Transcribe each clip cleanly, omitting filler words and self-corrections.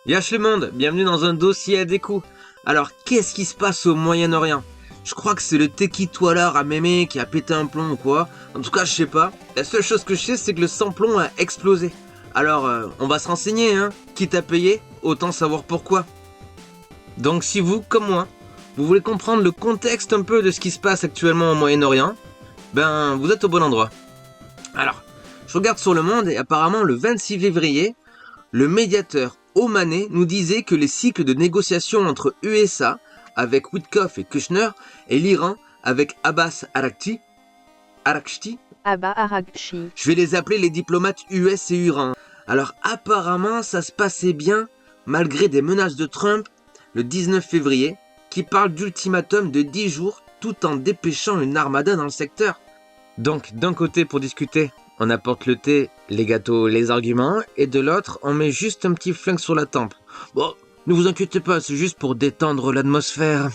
Yash le monde, bienvenue dans un dossier à découp. Alors, qu'est-ce qui se passe au Moyen-Orient? Je crois que c'est le Teki Toilar à Mémé qui a pété un plomb ou quoi. En tout cas, je sais pas. La seule chose que je sais, c'est que le sans-plomb a explosé. Alors, on va se renseigner, hein. Quitte à payer, autant savoir pourquoi. Donc, si vous, comme moi, vous voulez comprendre le contexte un peu de ce qui se passe actuellement au Moyen-Orient, ben, vous êtes au bon endroit. Alors, je regarde sur le monde et apparemment le 26 février, le médiateur omanais nous disait que les cycles de négociations entre USA avec Witkoff et Kushner et l'Iran avec Abbas Araghchi, Abba Araghchi. je vais les appeler les diplomates US et Iran. Alors apparemment ça se passait bien malgré des menaces de Trump le 19 février qui parle d'ultimatum de 10 jours tout en dépêchant une armada dans le secteur. Donc d'un côté pour discuter, on apporte le thé, les gâteaux, les arguments, et de l'autre, on met juste un petit flingue sur la tempe. Bon, ne vous inquiétez pas, c'est juste pour détendre l'atmosphère.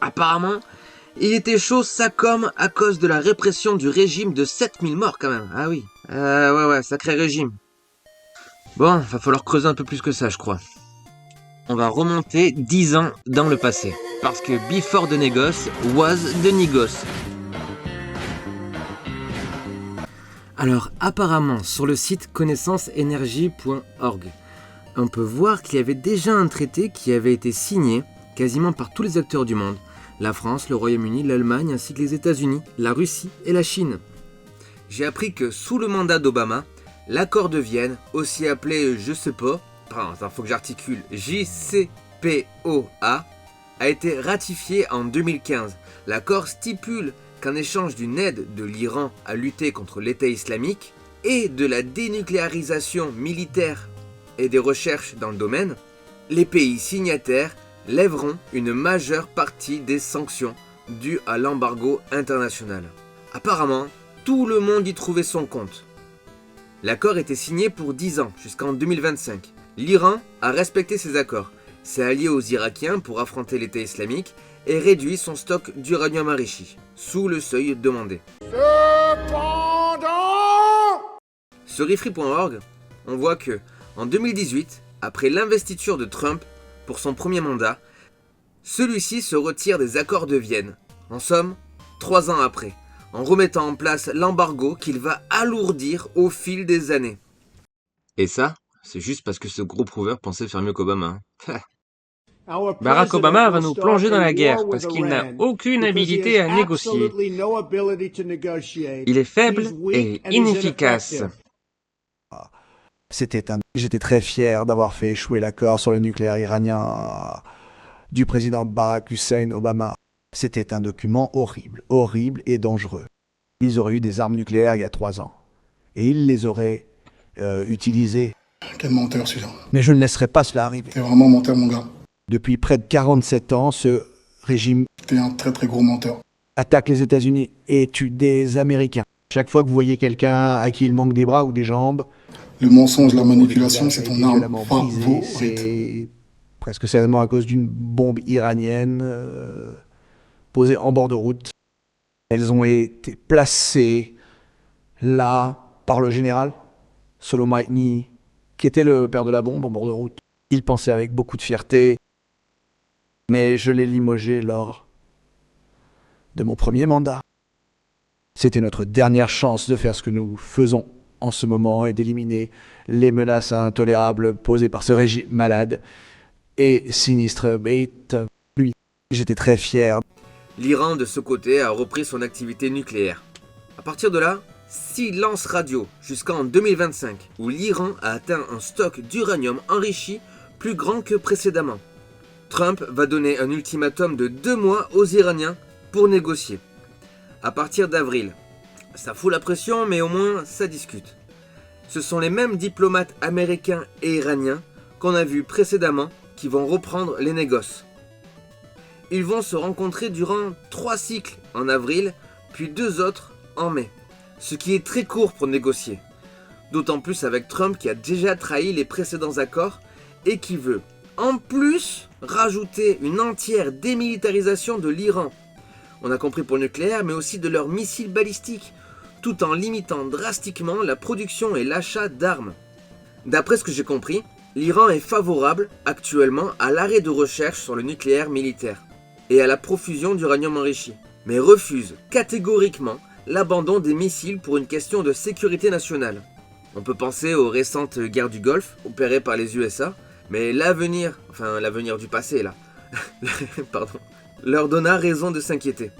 Apparemment, il était chaud ça comme à cause de la répression du régime de 7000 morts quand même. Ah oui, ouais, sacré régime. Bon, va falloir creuser un peu plus que ça, je crois. On va remonter 10 ans dans le passé. Parce que before the négoce was the négoce. Alors apparemment sur le site connaissanceenergie.org, on peut voir qu'il y avait déjà un traité qui avait été signé quasiment par tous les acteurs du monde, la France, le Royaume-Uni, l'Allemagne ainsi que les États-Unis, la Russie et la Chine. J'ai appris que sous le mandat d'Obama, l'accord de Vienne, aussi appelé je sais pas, faut que j'articule JCPOA, a été ratifié en 2015. L'accord stipule qu'en échange d'une aide de l'Iran à lutter contre l'État islamique et de la dénucléarisation militaire et des recherches dans le domaine, les pays signataires lèveront une majeure partie des sanctions dues à l'embargo international. Apparemment, tout le monde y trouvait son compte. L'accord était signé pour 10 ans, jusqu'en 2025. L'Iran a respecté ces accords, s'est allié aux Irakiens pour affronter l'État islamique et réduit son stock d'uranium enrichi, sous le seuil demandé. Cependant, sur Refree.org, on voit que, en 2018, après l'investiture de Trump pour son premier mandat, celui-ci se retire des accords de Vienne, en somme, 3 ans après, en remettant en place l'embargo qu'il va alourdir au fil des années. Et ça, c'est juste parce que ce gros prouveur pensait faire mieux qu'Obama. Barack Obama va nous plonger dans la guerre parce qu'il n'a aucune habilité à négocier. Il est faible et inefficace. J'étais très fier d'avoir fait échouer l'accord sur le nucléaire iranien du président Barack Hussein Obama. C'était un document horrible et dangereux. Ils auraient eu des armes nucléaires il y a 3 ans. Et ils les auraient utilisées. Quel menteur celui-là. Mais je ne laisserai pas cela arriver. T'es vraiment menteur mon gars. Depuis près de 47 ans, ce régime T'es un très gros menteur. attaque les États-Unis et tue des Américains. Chaque fois que vous voyez quelqu'un à qui il manque des bras ou des jambes, Le mensonge, la manipulation, c'est ton arme violemment brisé, favorite. c'est presque certainement à cause d'une bombe iranienne posée en bord de route. Elles ont été placées là par le général Soleimani, qui était le père de la bombe en bord de route. Il pensait avec beaucoup de fierté, mais je l'ai limogé lors de mon premier mandat. C'était notre dernière chance de faire ce que nous faisons en ce moment et d'éliminer les menaces intolérables posées par ce régime malade et sinistre. Mais lui, j'étais très fier. L'Iran, de ce côté, a repris son activité nucléaire. À partir de là, silence radio jusqu'en 2025, où l'Iran a atteint un stock d'uranium enrichi plus grand que précédemment. Trump va donner un ultimatum de 2 mois aux Iraniens pour négocier. À partir d'avril, ça fout la pression, mais au moins ça discute. Ce sont les mêmes diplomates américains et iraniens qu'on a vus précédemment qui vont reprendre les négoces. Ils vont se rencontrer durant 3 cycles en avril, puis 2 autres en mai. Ce qui est très court pour négocier. D'autant plus avec Trump qui a déjà trahi les précédents accords et qui veut, en plus, rajouter une entière démilitarisation de l'Iran. On a compris pour le nucléaire, mais aussi de leurs missiles balistiques, tout en limitant drastiquement la production et l'achat d'armes. D'après ce que j'ai compris, L'Iran est favorable actuellement à l'arrêt de recherche sur le nucléaire militaire et à la profusion d'uranium enrichi, mais refuse catégoriquement l'abandon des missiles pour une question de sécurité nationale. On peut penser aux récentes guerres du Golfe opérées par les USA, mais l'avenir du passé là, pardon, leur donna raison de s'inquiéter.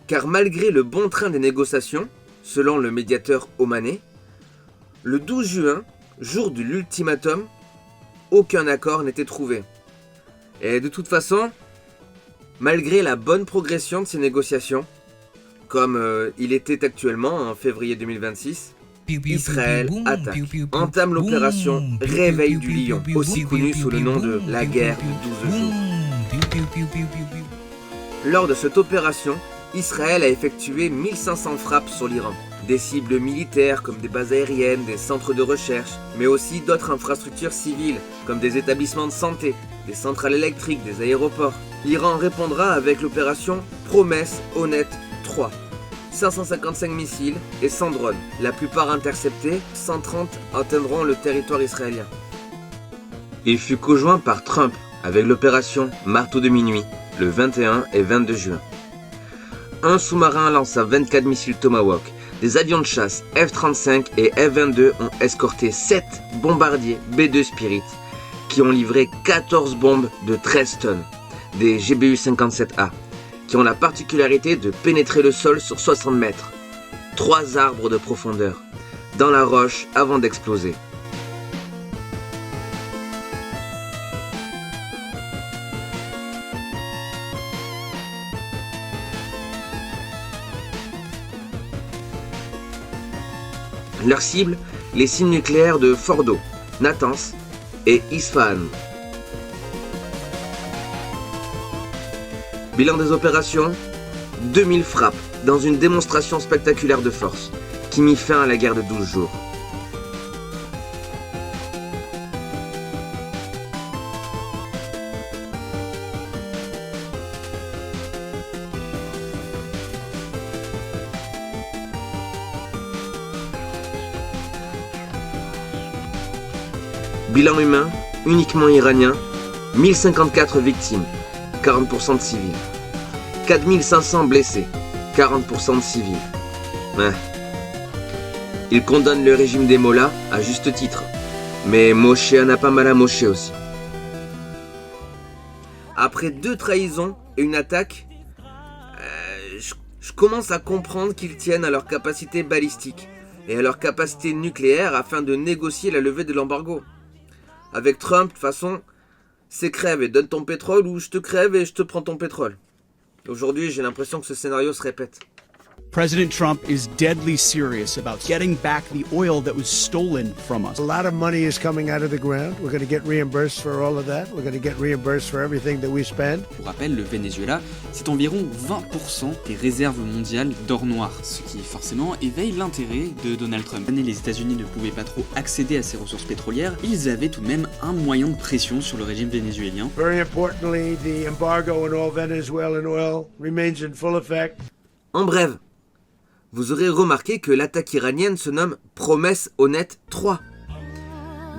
Car malgré le bon train des négociations, selon le médiateur omanais, le 12 juin, jour de l'ultimatum, aucun accord n'était trouvé. Et de toute façon, malgré la bonne progression de ces négociations, comme il était actuellement en février 2026, Israël attaque, entame l'opération Réveil du Lion, aussi connue sous le nom de la guerre de 12 jours. Lors de cette opération, Israël a effectué 1500 frappes sur l'Iran. Des cibles militaires comme des bases aériennes, des centres de recherche, mais aussi d'autres infrastructures civiles comme des établissements de santé, des centrales électriques, des aéroports. L'Iran répondra avec l'opération Promesse Honnête 3. 555 missiles et 100 drones. La plupart interceptés, 130 atteindront le territoire israélien. Il fut conjoint par Trump avec l'opération Marteau de minuit, le 21 et 22 juin. Un sous-marin lança 24 missiles Tomahawk. Des avions de chasse F-35 et F-22 ont escorté 7 bombardiers B-2 Spirit qui ont livré 14 bombes de 13 tonnes, des GBU-57A, qui ont la particularité de pénétrer le sol sur 60 mètres, 3 arbres de profondeur, dans la roche avant d'exploser. Leur cible, les sites nucléaires de Fordo, Natanz et Isfahan. Bilan des opérations, 2000 frappes dans une démonstration spectaculaire de force qui mit fin à la guerre de 12 jours. Bilan humain, uniquement iranien, 1054 victimes, 40% de civils. 4500 blessés, 40% de civils. Ouais. Il condamne le régime des Mollahs à juste titre, mais Moshe en a pas mal à Moshe aussi. Après 2 trahisons et une attaque, je commence à comprendre qu'ils tiennent à leur capacité balistique et à leur capacité nucléaire afin de négocier la levée de l'embargo. Avec Trump, de toute façon, c'est crève et donne ton pétrole ou je te crève et je te prends ton pétrole. Aujourd'hui, j'ai l'impression que ce scénario se répète. President Trump is deadly serious about getting back the oil that was stolen from us. A lot of money is coming out of the ground. We're going to get reimbursed for all of that. We're going to get reimbursed for everything that we spend. Pour rappel, le Venezuela, c'est environ 20% des réserves mondiales d'or noir, ce qui forcément éveille l'intérêt de Donald Trump. Les États-Unis ne pouvaient pas trop accéder à ces ressources pétrolières, ils avaient tout de même un moyen de pression sur le régime vénézuélien. Very importantly, the embargo on all Venezuelan oil remains in full effect. En bref, vous aurez remarqué que l'attaque iranienne se nomme Promesse Honnête 3.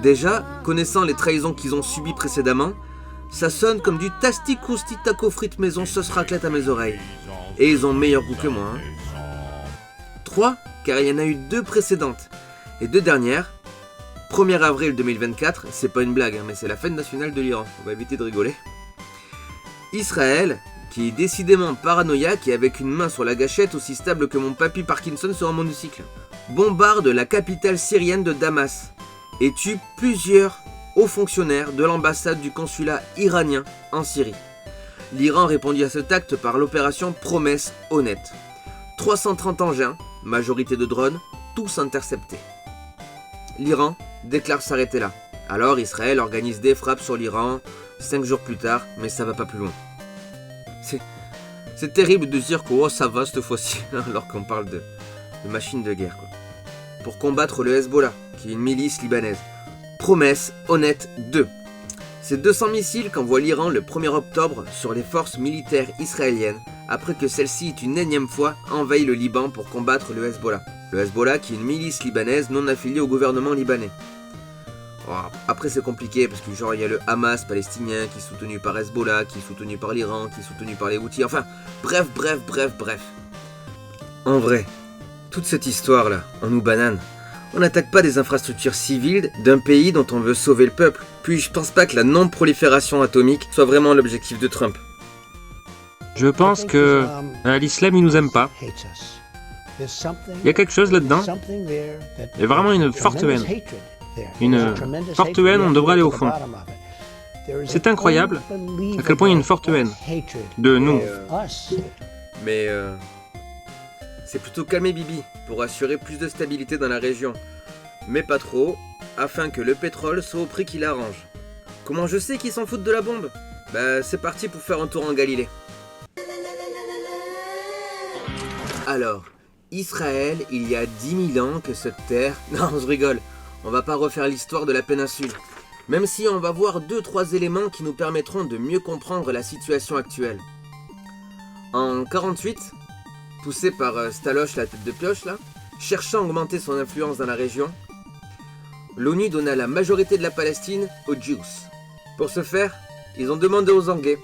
Déjà, connaissant les trahisons qu'ils ont subies précédemment, ça sonne comme du tasti-cousti taco frites maison sauce raclette à mes oreilles. Et ils ont meilleur goût que moi. 3, car il y en a eu 2 précédentes. Et 2 dernières. 1er avril 2024, c'est pas une blague, mais c'est la fête nationale de l'Iran. On va éviter de rigoler. Israël, qui est décidément paranoïaque et avec une main sur la gâchette aussi stable que mon papy Parkinson sur un monocycle, bombarde la capitale syrienne de Damas et tue plusieurs hauts fonctionnaires de l'ambassade du consulat iranien en Syrie. L'Iran répondit à cet acte par l'opération Promesse Honnête. 330 engins, majorité de drones, tous interceptés. L'Iran déclare s'arrêter là. Alors Israël organise des frappes sur l'Iran 5 jours plus tard, mais ça va pas plus loin. C'est terrible de se dire que oh, ça va cette fois-ci, alors qu'on parle de machine de guerre, quoi. Pour combattre le Hezbollah, qui est une milice libanaise. Promesse Honnête 2. C'est 200 missiles qu'envoie l'Iran le 1er octobre sur les forces militaires israéliennes, après que celle-ci ait une énième fois envahi le Liban pour combattre le Hezbollah. Le Hezbollah qui est une milice libanaise non affiliée au gouvernement libanais. Après c'est compliqué parce que genre il y a le Hamas palestinien qui est soutenu par Hezbollah, qui est soutenu par l'Iran, qui est soutenu par les Houthis, enfin bref. En vrai, toute cette histoire là, on nous banane. On n'attaque pas des infrastructures civiles d'un pays dont on veut sauver le peuple. Puis je pense pas que la non-prolifération atomique soit vraiment l'objectif de Trump. Je pense que l'islam il nous aime pas. Il y a quelque chose là-dedans. Il y a vraiment une forte haine. Une forte haine, on devrait aller au fond. C'est incroyable à quel point il y a une forte haine de nous. Mais c'est plutôt calmer Bibi pour assurer plus de stabilité dans la région. Mais pas trop, afin que le pétrole soit au prix qui l'arrange. Comment je sais qu'ils s'en foutent de la bombe? Bah c'est parti pour faire un tour en Galilée. Alors, Israël, il y a 10 000 ans que cette terre... Non, je rigole, on va pas refaire l'histoire de la péninsule. Même si on va voir 2-3 éléments qui nous permettront de mieux comprendre la situation actuelle. En 48, poussé par Staloche la tête de pioche là, cherchant à augmenter son influence dans la région, l'ONU donna la majorité de la Palestine aux Jews. Pour ce faire, ils ont demandé aux Anglais.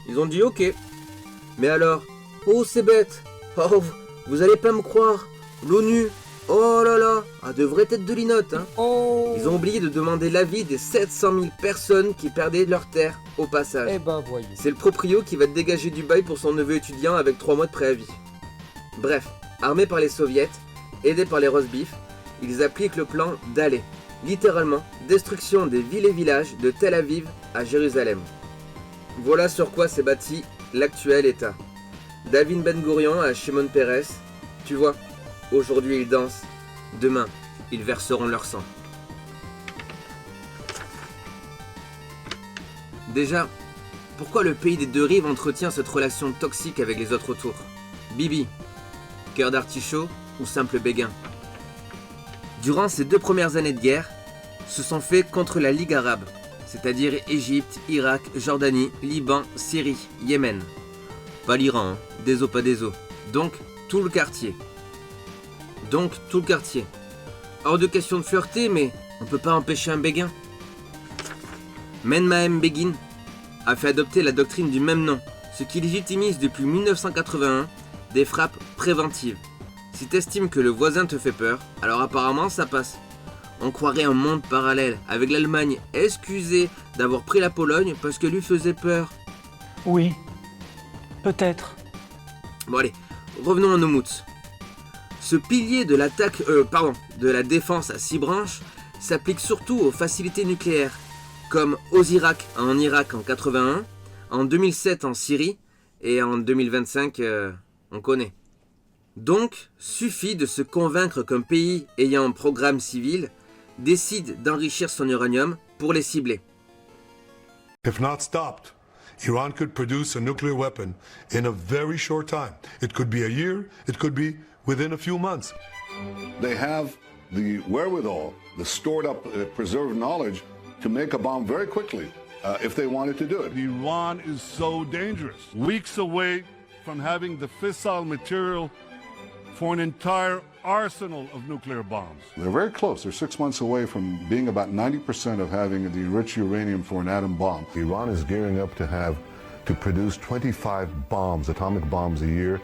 Ils ont dit ok. Mais alors, oh c'est bête, oh vous allez pas me croire, l'ONU, oh là là, a de vraies têtes de linotte hein. Ils ont oublié de demander l'avis des 700 000 personnes qui perdaient leur terre au passage. Eh ben voyez. C'est le proprio qui va dégager du bail pour son neveu étudiant avec 3 mois de préavis. Bref, armés par les soviets, aidés par les rosbifs, ils appliquent le plan d'aller. Littéralement, destruction des villes et villages de Tel Aviv à Jérusalem. Voilà sur quoi s'est bâti l'actuel État. David Ben Gourion à Shimon Peres, tu vois, aujourd'hui ils dansent, demain ils verseront leur sang. Déjà, pourquoi le pays des deux rives entretient cette relation toxique avec les autres autour? Bibi, cœur d'artichaut ou simple béguin? Durant ces 2 premières années de guerre, se sont faits contre la Ligue arabe, c'est-à-dire Égypte, Irak, Jordanie, Liban, Syrie, Yémen. Pas l'Iran, hein. Des os pas des os. Donc tout le quartier. Hors de question de flirter, mais on peut pas empêcher un béguin. Menachem Begin a fait adopter la doctrine du même nom, ce qui légitimise depuis 1981 des frappes préventives. Si t'estimes que le voisin te fait peur, alors apparemment ça passe. On croirait un monde parallèle, avec l'Allemagne excusée d'avoir pris la Pologne parce que lui faisait peur. Oui, peut-être. Bon allez, revenons à nos moutes. Ce pilier de de la défense à 6 branches s'applique surtout aux facilités nucléaires, comme Osirak en Irak en 81, en 2007 en Syrie, et en 2025, on connaît. Donc, suffit de se convaincre qu'un pays ayant un programme civil décide d'enrichir son uranium pour les cibler. If not stopped, Iran could produce a nuclear weapon in a very short time. It could be a year, it could be within a few months. They have the wherewithal, the stored up, preserved knowledge to make a bomb very quickly if they wanted to do it. Iran is so dangerous. Weeks away from having the fissile material for an entire arsenal of nuclear bombs. They're very close. They're 6 months away from being about 90% of having the enriched uranium for an atom bomb. Iran is gearing up to produce 25 bombs, atomic bombs a year,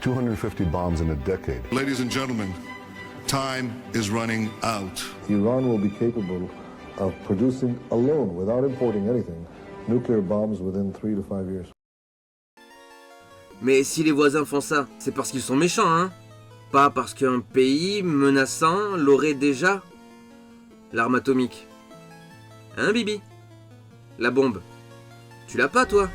250 bombs in a decade. Ladies and gentlemen, time is running out. Iran will be capable of producing alone, without importing anything, nuclear bombs within 3 to 5 years. Mais si les voisins font ça, c'est parce qu'ils sont méchants, hein? Pas parce qu'un pays menaçant l'aurait déjà. L'arme atomique. Hein, Bibi? La bombe. Tu l'as pas, toi?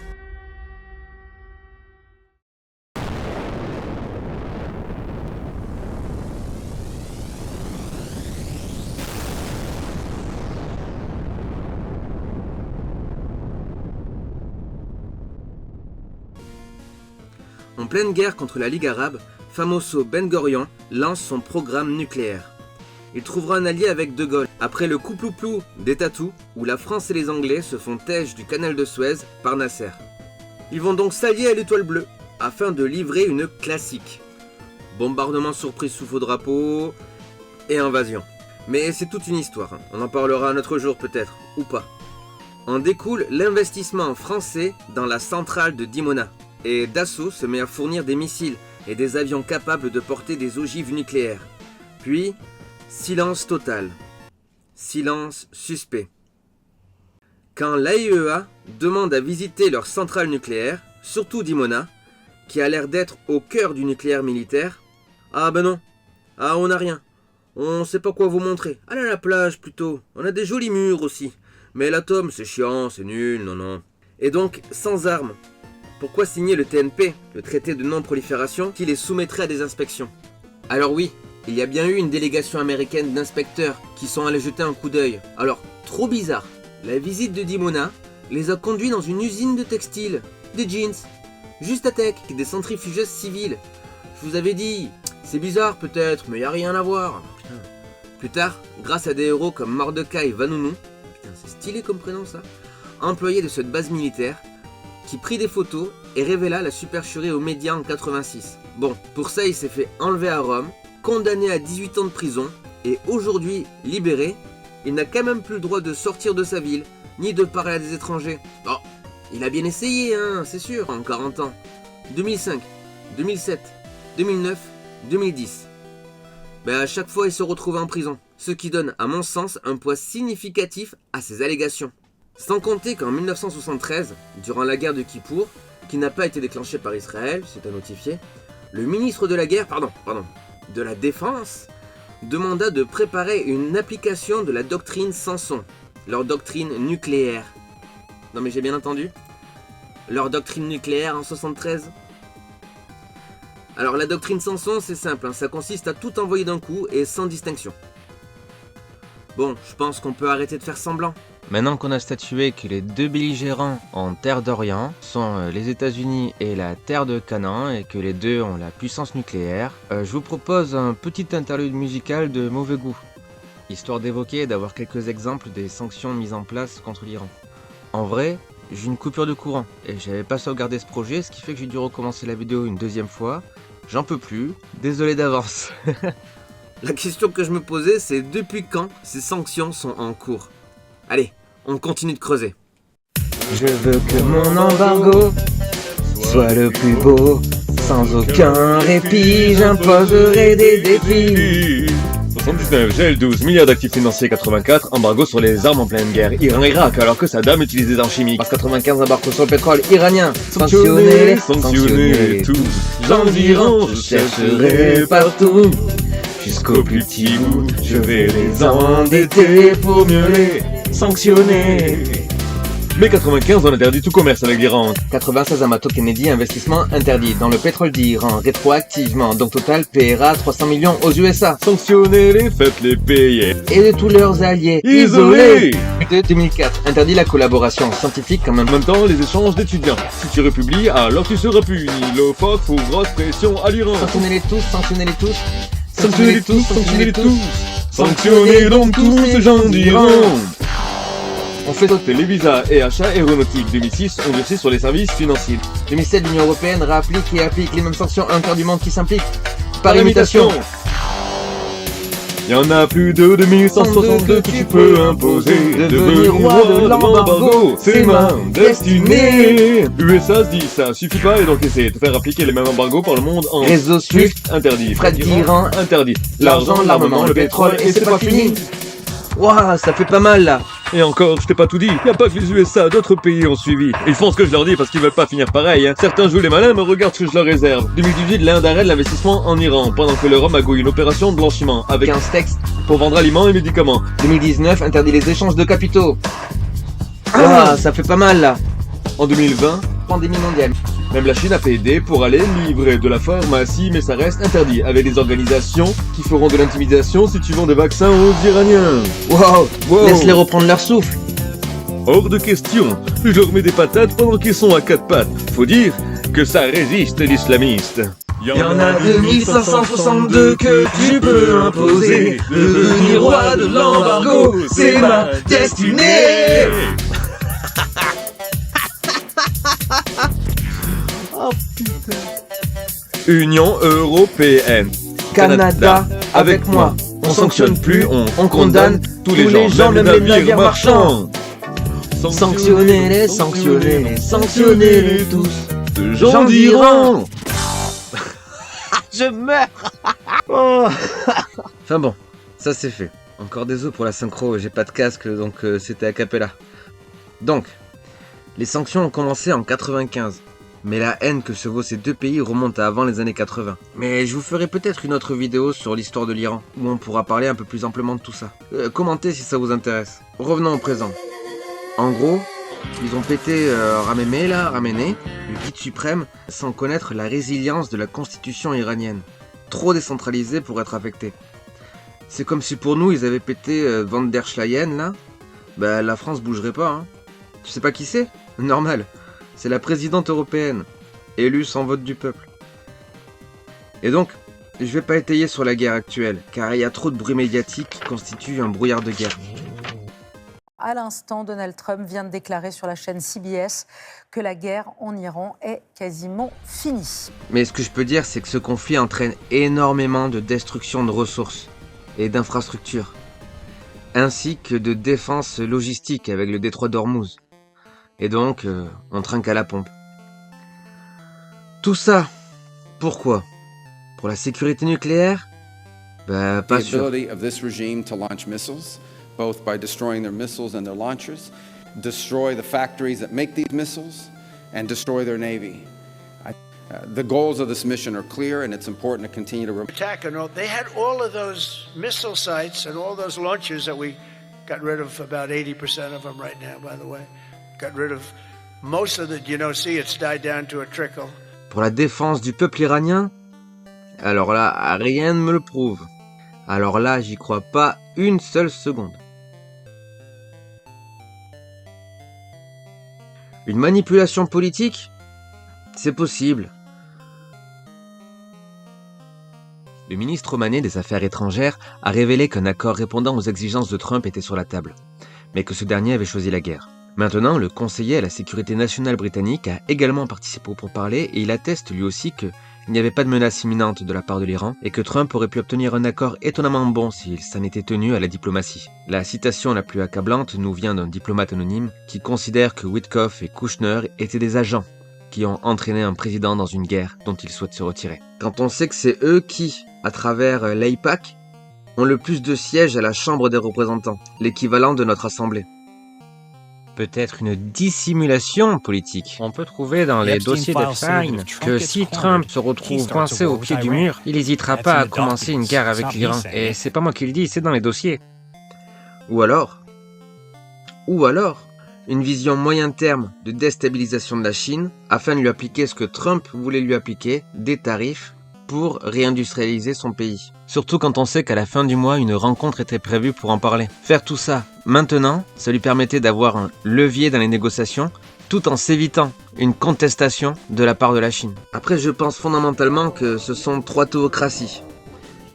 En pleine guerre contre la Ligue arabe, Famoso Ben Gourion lance son programme nucléaire. Il trouvera un allié avec De Gaulle, après le couplouplou des Tatous, où la France et les Anglais se font têche du canal de Suez par Nasser. Ils vont donc s'allier à l'Étoile Bleue, afin de livrer une classique. Bombardement surprise sous faux drapeau, et invasion. Mais c'est toute une histoire, on en parlera un autre jour peut-être, ou pas. En découle l'investissement français dans la centrale de Dimona, et Dassault se met à fournir des missiles et des avions capables de porter des ogives nucléaires. Puis, silence total. Silence suspect. Quand l'AIEA demande à visiter leur centrale nucléaire, surtout Dimona, qui a l'air d'être au cœur du nucléaire militaire, ah ben non, ah on n'a rien, on sait pas quoi vous montrer, allez à la plage plutôt, on a des jolis murs aussi, mais l'atome c'est chiant, c'est nul, non. Et donc, sans armes, pourquoi signer le TNP, le traité de non-prolifération, qui les soumettrait à des inspections? Alors oui, il y a bien eu une délégation américaine d'inspecteurs qui sont allés jeter un coup d'œil. Alors, trop bizarre, la visite de Dimona les a conduits dans une usine de textile, des jeans, Juste-A-Tech, des centrifugeuses civiles. Je vous avais dit, c'est bizarre peut-être, mais y a rien à voir. Putain. Plus tard, grâce à des héros comme Mordecai Vanunu, putain c'est stylé comme prénom ça, employé de cette base militaire, qui prit des photos et révéla la supercherie aux médias en 86. Bon, pour ça il s'est fait enlever à Rome, condamné à 18 ans de prison, et aujourd'hui libéré, il n'a quand même plus le droit de sortir de sa ville, ni de parler à des étrangers. Oh, il a bien essayé, hein, c'est sûr, en 40 ans. 2005, 2007, 2009, 2010. Ben à chaque fois il se retrouve en prison, ce qui donne, à mon sens, un poids significatif à ces allégations. Sans compter qu'en 1973, durant la guerre de Kippour, qui n'a pas été déclenchée par Israël, c'est à notifier, le ministre de la guerre, de la défense, demanda de préparer une application de la doctrine Samson, leur doctrine nucléaire. Non mais j'ai bien entendu? Leur doctrine nucléaire en 73. Alors la doctrine Samson c'est simple, ça consiste à tout envoyer d'un coup et sans distinction. Bon, je pense qu'on peut arrêter de faire semblant. Maintenant qu'on a statué que les deux belligérants en terre d'Orient sont les États-Unis et la terre de Canaan et que les deux ont la puissance nucléaire, je vous propose un petit interlude musical de mauvais goût, histoire d'évoquer et d'avoir quelques exemples des sanctions mises en place contre l'Iran. En vrai, j'ai une coupure de courant et j'avais pas sauvegardé ce projet, ce qui fait que j'ai dû recommencer la vidéo une deuxième fois. J'en peux plus, désolé d'avance. La question que je me posais, c'est depuis quand ces sanctions sont en cours? Allez, on continue de creuser. Je veux que mon embargo soit le plus beau, sans aucun répit, j'imposerai des défis. 79, gel 12, milliards d'actifs financiers 84, embargo sur les armes en pleine guerre, Iran-Irak, alors que Saddam utilise des armes chimiques. Mars 95, embargo sur le pétrole iranien. Sanctionnez tous, environs, je chercherai partout. Jusqu'au plus petit bout, je vais les endetter pour mieux les sanctionner. Mais 95, on interdit tout commerce avec l'Iran. 96, Amato Kennedy, investissement interdit dans le pétrole d'Iran, rétroactivement, donc total paiera 300 millions aux USA. Sanctionnez-les, faites-les payer. Et de tous leurs alliés isolés. 2004, interdit la collaboration scientifique en même temps les échanges d'étudiants. Si tu republies, alors tu seras puni. L'OFAC fout grosse pression à l'Iran. Sanctionnez-les tous, sanctionnez-les tous. Sanctionnez-les tous, sanctionnez-les tous. Sanctionnez donc tous ces gens d'Iran. On fait sauter les visas et achats aéronautiques. 2006, on durcit sur les services financiers. 2007, l'Union Européenne réapplique et applique les mêmes sanctions à un quart du monde qui s'implique par imitation. Y en a plus de 2162 que tu peux imposer. Devenir roi de l'embargo, c'est ma destinée. USA se dit ça suffit pas et donc essaie de faire appliquer les mêmes embargos par le monde en réseau Swift interdit, fret d'Iran interdit, l'argent, l'armement, le pétrole et c'est pas fini. Waouh, ça fait pas mal là. Et encore, je t'ai pas tout dit, y a pas que les USA, d'autres pays ont suivi. Ils font ce que je leur dis parce qu'ils veulent pas finir pareil, hein. Certains jouent les malins, mais regarde ce que je leur réserve. 2018, l'Inde arrête l'investissement en Iran, pendant que l'Europe magouille une opération de blanchiment, avec 15 textes pour vendre aliments et médicaments. 2019, interdit les échanges de capitaux. Waouh, ça fait pas mal là. En 2020, pandémie mondiale. Même la Chine a aidé pour aller livrer de la pharmacie, mais ça reste interdit, avec des organisations qui feront de l'intimidation si tu vends des vaccins aux Iraniens. Wow. Laisse-les reprendre leur souffle. Hors de question, je leur mets des patates pendant qu'ils sont à quatre pattes. Faut dire que ça résiste l'islamiste. Y en a 2562 que tu peux imposer. Devenir roi de l'embargo, c'est ma destinée. Oh putain. Union Européenne. Canada avec moi. On on sanctionne plus, on condamne tous les gens, même les navires marchands. Sanctionnez-les, sanctionnez-les, sanctionnez-les tous. De gens d'Iran. Je meurs. Oh. Enfin bon, ça c'est fait. Encore désolé pour la synchro, j'ai pas de casque donc c'était a cappella. Donc, les sanctions ont commencé en 95. Mais la haine que se vaut ces deux pays remonte à avant les années 80. Mais je vous ferai peut-être une autre vidéo sur l'histoire de l'Iran, où on pourra parler un peu plus amplement de tout ça. Commentez si ça vous intéresse. Revenons au présent. En gros, ils ont pété Khamenei, le guide suprême, sans connaître la résilience de la constitution iranienne. Trop décentralisée pour être affectée. C'est comme si pour nous, ils avaient pété Van der Leyen, là. Bah, la France bougerait pas, hein. Tu sais pas qui c'est? Normal. C'est la présidente européenne, élue sans vote du peuple. Et donc, je vais pas étayer sur la guerre actuelle, car il y a trop de bruit médiatique qui constitue un brouillard de guerre. À l'instant, Donald Trump vient de déclarer sur la chaîne CBS que la guerre en Iran est quasiment finie. Mais ce que je peux dire, c'est que ce conflit entraîne énormément de destruction de ressources et d'infrastructures, ainsi que de défense logistique avec le détroit d'Ormuz. Et donc, on trinque à la pompe. Tout ça, pourquoi? Pour la sécurité nucléaire? Bah, pas sûr. Both by destroying their missiles and their launchers, destroy the factories that make these missiles, and destroy their navy. The goals of this mission are clear, and it's important to continue to attack. And they had all of those missile sites and all those launchers that we got rid of about 80% of them right now, by the way. Got rid of most of the, see it's died down to a trickle. Pour la défense du peuple iranien? Alors là, rien ne me le prouve. Alors là, j'y crois pas une seule seconde. Une manipulation politique? C'est possible. Le ministre omanais des Affaires étrangères a révélé qu'un accord répondant aux exigences de Trump était sur la table, mais que ce dernier avait choisi la guerre. Maintenant, le conseiller à la sécurité nationale britannique a également participé aux pourparlers et il atteste lui aussi qu'il n'y avait pas de menace imminente de la part de l'Iran et que Trump aurait pu obtenir un accord étonnamment bon s'il s'en était tenu à la diplomatie. La citation la plus accablante nous vient d'un diplomate anonyme qui considère que Witkoff et Kushner étaient des agents qui ont entraîné un président dans une guerre dont il souhaite se retirer. Quand on sait que c'est eux qui, à travers l'AIPAC, ont le plus de sièges à la Chambre des représentants, l'équivalent de notre assemblée. Peut-être une dissimulation politique. On peut trouver dans les dossiers d'Epstein que si Trump se retrouve coincé au pied du mur, il n'hésitera pas à commencer une guerre avec l'Iran. Et c'est pas moi qui le dis, c'est dans les dossiers. Ou alors, une vision moyen terme de déstabilisation de la Chine afin de lui appliquer ce que Trump voulait lui appliquer, des tarifs, pour réindustrialiser son pays. Surtout quand on sait qu'à la fin du mois, une rencontre était prévue pour en parler. Faire tout ça maintenant, ça lui permettait d'avoir un levier dans les négociations, tout en s'évitant une contestation de la part de la Chine. Après, je pense fondamentalement que ce sont trois théocraties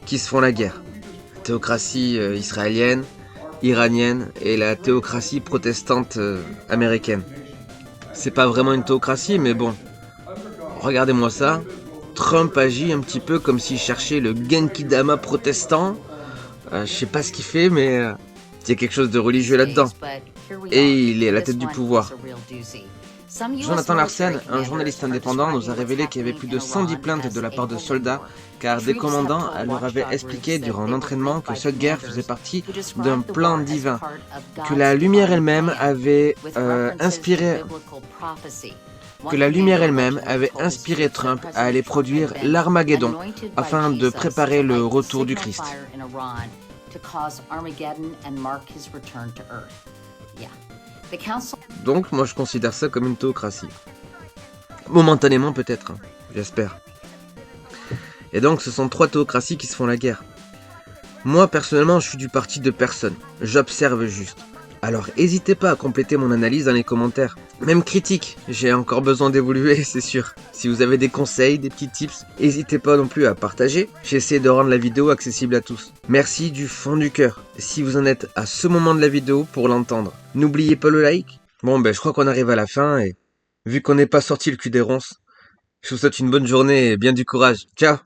qui se font la guerre. La théocratie israélienne, iranienne et la théocratie protestante américaine. C'est pas vraiment une théocratie, mais bon, regardez-moi ça. Trump agit un petit peu comme s'il cherchait le Genkidama protestant. Je sais pas ce qu'il fait, mais il y a quelque chose de religieux là-dedans. Et il est à la tête du pouvoir. Jonathan Larsen, un journaliste indépendant, nous a révélé qu'il y avait plus de 110 plaintes de la part de soldats, car des commandants leur avaient expliqué durant un entraînement que cette guerre faisait partie d'un plan divin, que la lumière elle-même avait inspiré Trump à aller produire l'Armageddon afin de préparer le retour du Christ. Donc moi je considère ça comme une théocratie. Momentanément peut-être, hein, j'espère. Et donc ce sont trois théocraties qui se font la guerre. Moi personnellement je suis du parti de personne, j'observe juste. Alors n'hésitez pas à compléter mon analyse dans les commentaires. Même critique, j'ai encore besoin d'évoluer, c'est sûr. Si vous avez des conseils, des petits tips, n'hésitez pas non plus à partager. J'essaie de rendre la vidéo accessible à tous. Merci du fond du cœur, si vous en êtes à ce moment de la vidéo pour l'entendre. N'oubliez pas le like. Bon je crois qu'on arrive à la fin et vu qu'on n'est pas sorti le cul des ronces, je vous souhaite une bonne journée et bien du courage. Ciao!